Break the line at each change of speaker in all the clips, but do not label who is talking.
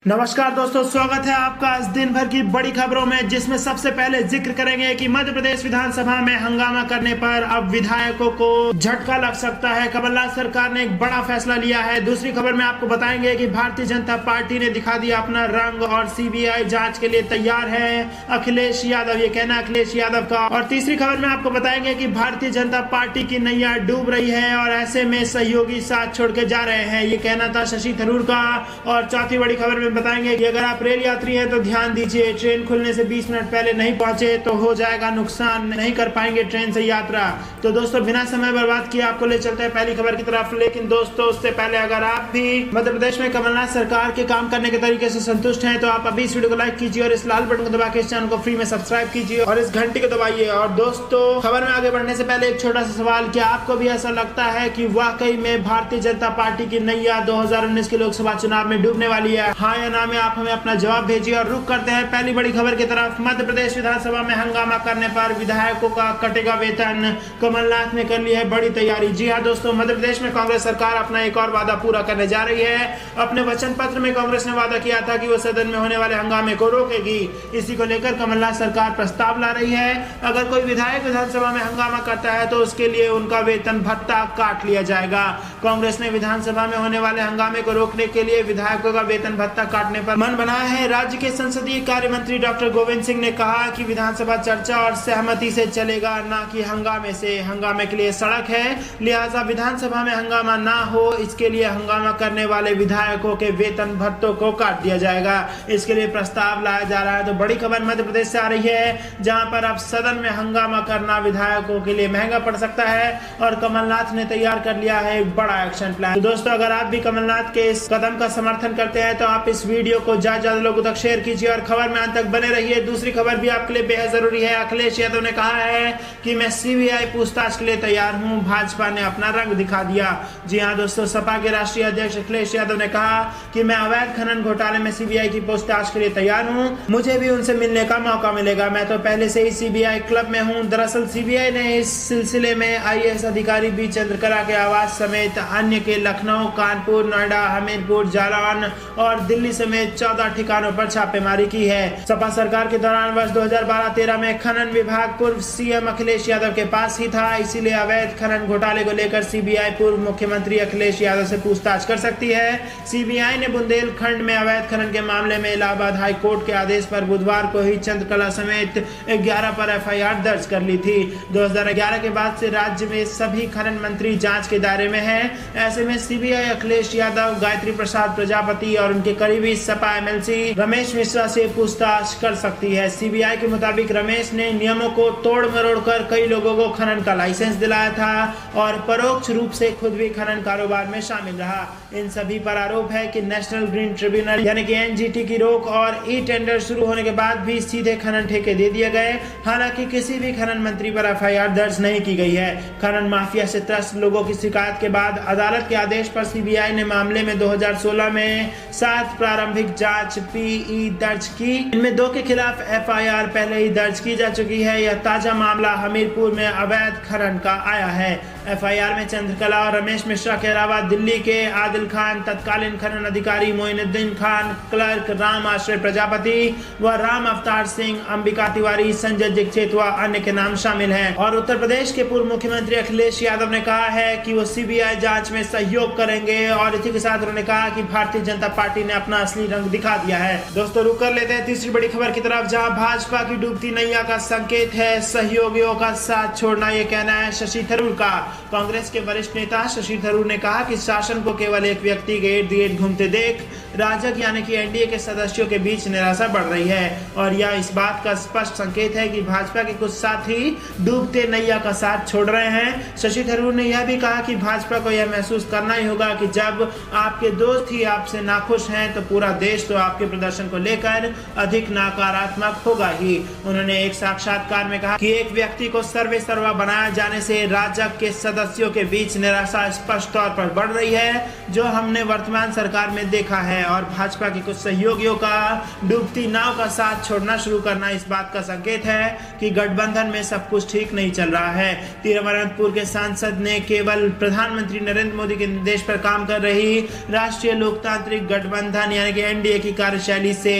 नमस्कार दोस्तों, स्वागत है आपका आज दिन भर की बड़ी खबरों में, जिसमें सबसे पहले जिक्र करेंगे कि मध्य प्रदेश विधानसभा में हंगामा करने पर अब विधायकों को झटका लग सकता है। कमलनाथ सरकार ने एक बड़ा फैसला लिया है। दूसरी खबर में आपको बताएंगे कि भारतीय जनता पार्टी ने दिखा दिया अपना रंग और सीबीआई जांच के लिए तैयार है अखिलेश यादव, ये कहना अखिलेश यादव का। और तीसरी खबर में आपको बताएंगे कि भारतीय जनता पार्टी की नैया डूब रही है और ऐसे में सहयोगी साथ छोड़ के जा रहे हैं, ये कहना था शशि थरूर का। और चौथी बड़ी खबर में बताएंगे कि अगर आप रेल यात्री हैं तो ध्यान दीजिए, ट्रेन खुलने से 20 मिनट पहले नहीं पहुंचे तो हो जाएगा नुकसान, नहीं कर पाएंगे ट्रेन से यात्रा। तो दोस्तों, बिना समय बर्बाद किए आपको ले चलते हैं पहली खबर की तरफ। लेकिन दोस्तों, उससे पहले अगर आप भी मध्य प्रदेश में कमलनाथ सरकार के काम करने के तरीके से संतुष्ट हैं तो आप अभी इस वीडियो को लाइक कीजिए और इस लाल बटन को दबा के इस चैनल को फ्री में सब्सक्राइब कीजिए और इस घंटी को दबाइए। और दोस्तों, खबर में आगे बढ़ने से पहले एक छोटा सा सवाल, क्या आपको भी ऐसा लगता है कि वाकई में भारतीय जनता पार्टी की नैया 2019 के लोकसभा चुनाव में डूबने वाली है? हाँ या ना में आप हमें अपना जवाब भेजिए। और रुक करते हैं पहली बड़ी खबर की तरफ। मध्य प्रदेश विधानसभा में हंगामा करने पर विधायकों का कटेगा वेतन, कमलनाथ ने कर ली है बड़ी तैयारी। जी हां दोस्तों, मध्य प्रदेश में कांग्रेस सरकार अपना एक और वादा पूरा करने जा रही है। अपने वचन पत्र में कांग्रेस ने वादा किया था कि वो सदन में होने वाले हंगामे को रोकेगी। इसी को लेकर कमलनाथ सरकार प्रस्ताव ला रही है। अगर कोई विधायक विधानसभा में हंगामा करता है तो उसके लिए उनका वेतन भत्ता काट लिया जाएगा। कांग्रेस ने विधानसभा में होने वाले हंगामे को रोकने के लिए विधायकों का वेतन भत्ता काटने पर मन बनाया है। राज्य के संसदीय कार्य मंत्री डॉक्टर गोविंद सिंह ने कहा कि विधानसभा चर्चा और सहमति से चलेगा, ना कि हंगामे से। हंगामे के लिए सड़क है, लिहाजा विधानसभा में हंगामा ना हो, इसके लिए हंगामा करने वाले विधायकों के वेतन भत्तों को काट दिया जाएगा। इसके लिए प्रस्ताव लाया जा रहा है। तो बड़ी खबर मध्य प्रदेश से आ रही है, जहां पर अब सदन में हंगामा करना विधायकों के लिए महंगा पड़ सकता है और कमलनाथ ने तैयार कर लिया है एक बड़ा एक्शन प्लान। तो दोस्तों, अगर आप भी कमलनाथ के इस कदम का समर्थन करते हैं तो आप इस वीडियो को ज्यादा लोगों तक शेयर कीजिए और खबर में अंत तक बने रहिए। दूसरी खबर भी आपके लिए बेहद जरूरी है। अखिलेश यादव ने कहा है कि मैं सीबीआई पूछताछ के लिए तैयार हूं, भाजपा ने अपना रंग दिखा दिया। जी हां दोस्तों, सपा के राष्ट्रीय अध्यक्ष अखिलेश यादव ने कहा कि मैं अवैध खनन घोटाले में सीबीआई की पूछताछ के लिए तैयार हूं, मुझे भी उनसे मिलने का मौका मिलेगा। मैं तो पहले से ही सीबीआई क्लब में हूं। दरअसल सीबीआई ने इस सिलसिले में आईएएस अधिकारी बी चंद्रकला के आवास समेत अन्य के लखनऊ, कानपुर, नोएडा, हमीरपुर, जालौन और दिल्ली समेत 14 ठिकानों पर छापेमारी की है। सपा सरकार के दौरान वर्ष 2012-13 में खनन विभाग पूर्व सीएम अखिलेश यादव के पास ही था, इसीलिए अवैध खनन घोटाले को लेकर सीबीआई पूर्व मुख्यमंत्री अखिलेश यादव से पूछताछ कर सकती है। सीबीआई ने बुंदेलखंड में अवैध खनन के मामले में इलाहाबाद हाई कोर्ट के आदेश पर बुधवार को ही चंद्रकला समेत 11 पर एफआईआर दर्ज कर ली थी। 2011 के बाद से राज्य में सभी खनन मंत्री जांच के दायरे में है। ऐसे में सीबीआई अखिलेश यादव, गायत्री प्रसाद प्रजापति और उनके करीबी सपा एमएलसी रमेश मिश्रा से पूछताछ कर सकती है। सीबीआई के मुताबिक रमेश ने नियमों को तोड़ मरोड़ कर कई लोगों को खनन का लाइसेंस दिलाया था और परोक्ष रूप से खुद भी खनन कारोबार में शामिल रहा। इन सभी पर आरोप है कि नेशनल ग्रीन ट्रिब्यूनल यानी कि एनजीटी की रोक और ई टेंडर शुरू होने के बाद भी सीधे खनन ठेके दे दिए गए। हालांकि किसी भी खनन मंत्री पर एफआईआर दर्ज नहीं की गई है। खनन माफिया से त्रस्त लोगों की शिकायत के बाद अदालत के आदेश पर सीबीआई ने मामले में 2016 में 7 प्रारंभिक जांच पीई दर्ज की। इनमें 2 के खिलाफ एफआईआर पहले ही दर्ज की जा चुकी है। यह ताजा मामला हमीरपुर में अवैध खनन का आया है। एफआईआर में चंद्रकला और रमेश मिश्रा के अलावा दिल्ली के आदिल खान, तत्कालीन खनन अधिकारी मोइनुद्दीन खान, क्लर्क राम आश्रय प्रजापति व राम अवतार सिंह, अंबिका तिवारी, संजय दीक्षित व अन्य के नाम शामिल हैं। और उत्तर प्रदेश के पूर्व मुख्यमंत्री अखिलेश यादव ने कहा है कि वो सीबीआई जांच में सहयोग करेंगे और इसी के साथ उन्होंने कहा कि भारतीय जनता पार्टी ने अपना असली रंग दिखा दिया है। दोस्तों, रुक कर लेते हैं तीसरी बड़ी खबर की तरफ, जहां भाजपा की डूबती नैया का संकेत है सहयोगियों का साथ छोड़ना, ये कहना है शशि थरूर का। कांग्रेस के वरिष्ठ नेता शशि थरूर ने कहा कि शासन को केवल एक व्यक्ति के इर्द गिर्द घूमते देख राजग यानी कि एनडीए के सदस्यों के बीच निराशा बढ़ रही है और यह इस बात का स्पष्ट संकेत है कि भाजपा के कुछ साथी डूबते नैया का साथ छोड़ रहे हैं। शशि थरूर ने यह भी कहा कि भाजपा को यह महसूस करना ही होगा कि जब आपके दोस्त ही आपसे नाखुश हैं तो पूरा देश तो आपके प्रदर्शन को लेकर अधिक नकारात्मक होगा ही। उन्होंने एक साक्षात्कार में कहा कि एक व्यक्ति को सर्वे सर्वा बनाया जाने से राजग के सदस्यों के बीच निराशा स्पष्ट तौर पर बढ़ रही है, जो हमने वर्तमान सरकार में देखा है। है और भाजपा के कुछ सहयोगियों का डूबती नाव का साथ छोड़ना शुरू करना इस बात का संकेत है कि गठबंधन में सब कुछ ठीक नहीं चल रहा है। तिरुवनंतपुर के सांसद ने केवल प्रधानमंत्री नरेंद्र मोदी के निर्देश पर काम कर रही राष्ट्रीय लोकतांत्रिक गठबंधन यानी कि एनडीए की कार्यशैली से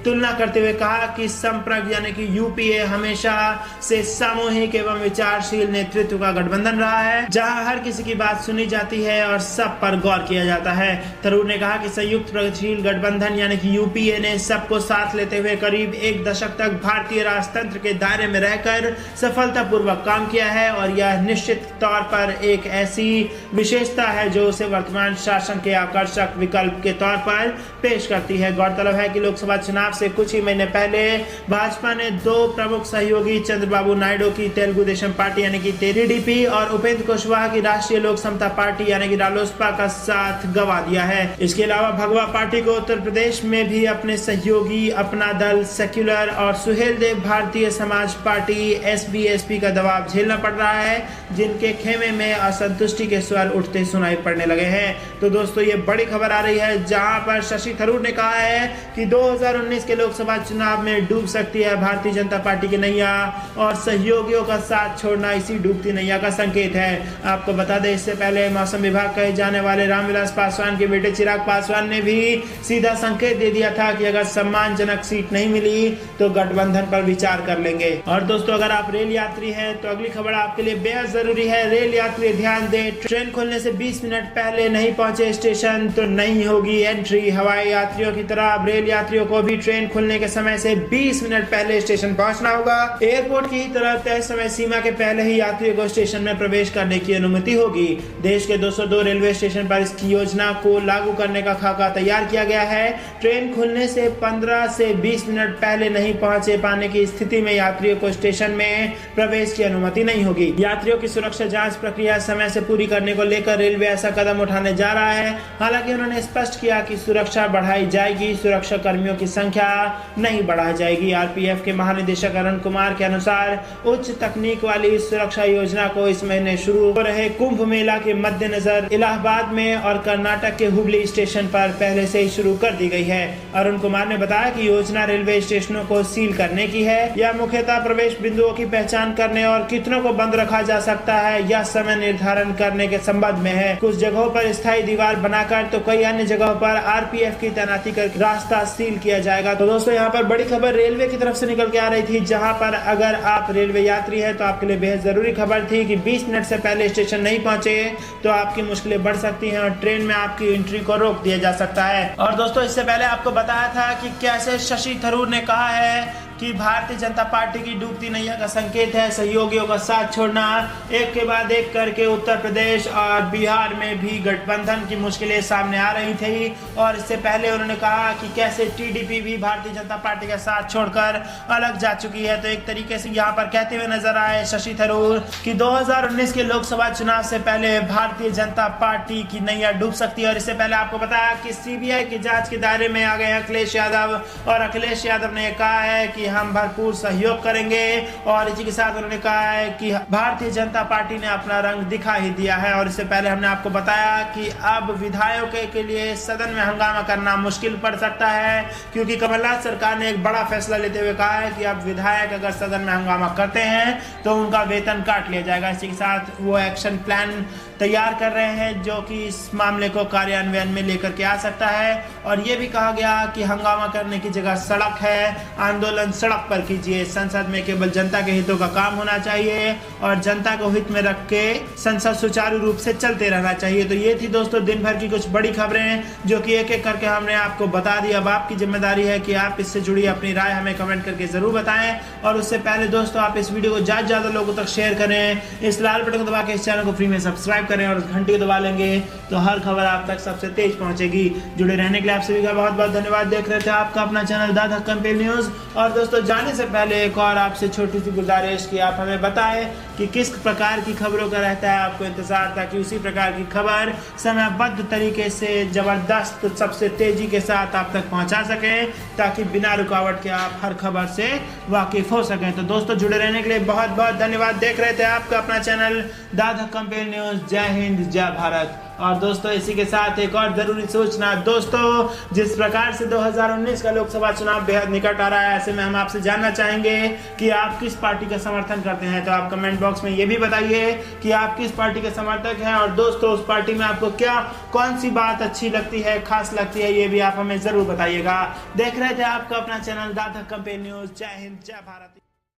तुलना करते हुए कहा कि संप्रग यानी कि यूपीए हमेशा से सामूहिक एवं विचारशील नेतृत्व का गठबंधन रहा है, जहां हर किसी की बात सुनी जाती है और सब पर गौर किया जाता है। थरूर ने कहा कि संयुक्त प्रगतिशील गठबंधन यानी कि यूपीए ने सबको साथ लेते हुए करीब एक दशक तक भारतीय राजतंत्र के दायरे में रहकर सफलतापूर्वक काम किया है और यह निश्चित तौर पर एक ऐसी विशेषता है जो उसे वर्तमान शासन के आकर्षक विकल्प के तौर पर पेश करती है। गौरतलब है कि लोकसभा चुनाव से कुछ ही महीने पहले भाजपा ने दो प्रमुख सहयोगी चंद्रबाबू नायडू की तेलुगु देशम पार्टी यानी कि टीडीपी और उपेंद्र कुशवाहा की राष्ट्रीय लोक समता पार्टी यानी कि रालोसपा का साथ गंवा दिया है। इसके अलावा भगवा पार्टी को उत्तर प्रदेश में भी अपने सहयोगी अपना दल सेक्युलर और सुहेल देव भारतीय समाज पार्टी एसबीएसपी का दबाव झेलना पड़ रहा है, जिनके खेमे में असंतुष्टि के स्वर उठते सुनाई पड़ने लगे हैं। तो दोस्तों ये बड़ी खबर आ रही है जहां पर शशि थरूर ने कहा है कि 2019 के लोकसभा चुनाव में डूब सकती है भारतीय जनता पार्टी की नैया और सहयोगियों का साथ छोड़ना इसी डूबती नैया का संकेत है। आपको बता दें इससे पहले मौसम विभाग कहे जाने वाले रामविलास पासवान के बेटे चिराग पासवान ने भी सीधा संकेत दे दिया था कि अगर सम्मानजनक सीट नहीं मिली तो गठबंधन पर विचार कर लेंगे। और दोस्तों अगर आप रेल यात्री हैं तो अगली खबर आपके लिए बेहद जरूरी है। रेल यात्री ध्यान दें, ट्रेन खुलने से 20 मिनट पहले नहीं पहुंचे स्टेशन तो नहीं होगी एंट्री। हवाई यात्रियों की तरह अब रेल यात्रियों को भी ट्रेन खुलने के समय से 20 मिनट पहले स्टेशन पहुंचना होगा। एयरपोर्ट की तरह तय समय सीमा के पहले ही यात्रियों को स्टेशन में प्रवेश करने की अनुमति होगी। देश के 202 रेलवे स्टेशन पर इसकी योजना को लागू करने का खाका तैयार किया गया है। ट्रेन खुलने से 15 से 20 मिनट पहले नहीं पहुंचे पाने की स्थिति में यात्रियों को स्टेशन में प्रवेश की अनुमति नहीं होगी। यात्रियों की सुरक्षा जांच प्रक्रिया समय से पूरी करने को लेकर रेलवे ऐसा कदम उठाने जा रहा है। हालांकि उन्होंने स्पष्ट किया कि सुरक्षा बढ़ाई जाएगी, सुरक्षा कर्मियों की संख्या नहीं बढ़ाई जाएगी। आरपीएफ के महानिदेशक अरुण कुमार के अनुसार उच्च तकनीक वाली सुरक्षा योजना को इस महीने शुरू हो रहे कुंभ मेला के मद्देनजर इलाहाबाद में और कर्नाटक के हुबली स्टेशन पर पहले से ही शुरू कर दी गई है। अरुण कुमार ने बताया कि योजना रेलवे स्टेशनों को सील करने की है। यह मुख्यतः प्रवेश बिंदुओं की पहचान करने और कितनों को बंद रखा जा सकता है यह समय निर्धारण करने के संबंध में है। कुछ जगहों पर स्थायी दीवार बनाकर तो कई अन्य जगहों पर आरपीएफ की तैनाती कर रास्ता सील किया जाएगा। तो दोस्तों यहाँ पर बड़ी खबर रेलवे की तरफ से निकल के आ रही थी, जहाँ पर अगर आप रेलवे यात्री है तो आपके लिए बेहद जरूरी खबर थी कि 20 मिनट से पहले स्टेशन नहीं पहुंचे तो आपकी मुश्किलें बढ़ सकती हैं और ट्रेन में आपकी एंट्री को रोक दिया जा सकता है। और दोस्तों इससे पहले आपको बताया था कि कैसे शशि थरूर ने कहा है कि भारतीय जनता पार्टी की डूबती नैया का संकेत है सहयोगियों का साथ छोड़ना। एक के बाद एक करके उत्तर प्रदेश और बिहार में भी गठबंधन की मुश्किलें सामने आ रही थी और इससे पहले उन्होंने कहा कि कैसे टीडीपी भी भारतीय जनता पार्टी का साथ छोड़कर अलग जा चुकी है। तो एक तरीके से यहाँ पर कहते हुए नजर आए शशि थरूर कि 2019 के लोकसभा चुनाव से पहले भारतीय जनता पार्टी की नैया डूब सकती है। और इससे पहले आपको बताया कि सीबीआई की जांच के दायरे में आ गए अखिलेश यादव और अखिलेश यादव ने कहा है कि हम भरपूर सहयोग करेंगे और इसी के साथ उन्होंने कहा है कि भारतीय जनता पार्टी ने अपना रंग दिखा ही दिया है। और इससे पहले हमने आपको बताया कि अब विधायकों के लिए सदन में हंगामा करना मुश्किल पड़ सकता है, क्योंकि कमलनाथ सरकार ने एक बड़ा फैसला लेते हुए कहा है कि अब विधायक अगर सदन में हंगामा करते हैं तो उनका वेतन काट लिया जाएगा। इसी के साथ वो एक्शन प्लान तैयार कर रहे हैं जो कि इस मामले को कार्यान्वयन में लेकर के आ सकता है। और ये भी कहा गया कि हंगामा करने की जगह सड़क है, आंदोलन सड़क पर कीजिए। संसद में केवल जनता के हितों का काम होना चाहिए और जनता को हित में रख के संसद सुचारू रूप से चलते रहना चाहिए। तो ये थी दोस्तों दिन भर की कुछ बड़ी खबरें जो कि एक एक करके हमने आपको बता दी। अब आपकी जिम्मेदारी है कि आप इससे जुड़ी अपनी राय हमें कमेंट करके जरूर बताएं। और उससे पहले दोस्तों आप इस वीडियो को ज्यादा लोगों तक शेयर करें, इस लाल बटन को दबा के इस चैनल को फ्री में सब्सक्राइब करें और घंटी को दबा लेंगे तो हर खबर आप तक सबसे तेज पहुंचेगी। जुड़े रहने के लिए आप सभी का बहुत बहुत धन्यवाद। देख रहे थे आपका अपना चैनल दा धक्कम पे न्यूज। और दोस्तों जाने से पहले एक और आपसे छोटी सी गुजारिश कि आप हमें बताएं कि किस प्रकार की खबरों का रहता है आपको इंतजार, ताकि उसी प्रकार की खबर समयबद्ध तरीके से जबरदस्त सबसे तेजी के साथ आप तक पहुंचा सके, ताकि बिना रुकावट के आप हर खबर से वाकिफ हो सकें। तो दोस्तों जुड़े रहने के लिए बहुत बहुत धन्यवाद। देख रहे थे आपका अपना चैनल दा धक्कम पे न्यूज। जय हिंद, जय भारत। और दोस्तों इसी के साथ एक और जरूरी सूचना, दोस्तों जिस प्रकार से 2019 का लोकसभा चुनाव बेहद निकट आ रहा है, ऐसे में हम आपसे जानना चाहेंगे कि आप किस पार्टी का समर्थन करते हैं। तो आप कमेंट बॉक्स में ये भी बताइए कि आप किस पार्टी के समर्थक हैं, और दोस्तों उस पार्टी में आपको क्या कौन सी बात अच्छी लगती है, खास लगती है, ये भी आप हमें जरूर बताइएगा। देख रहे थे आपका अपना चैनल दा धक्कम पे न्यूज। जय हिंद, जय भारत।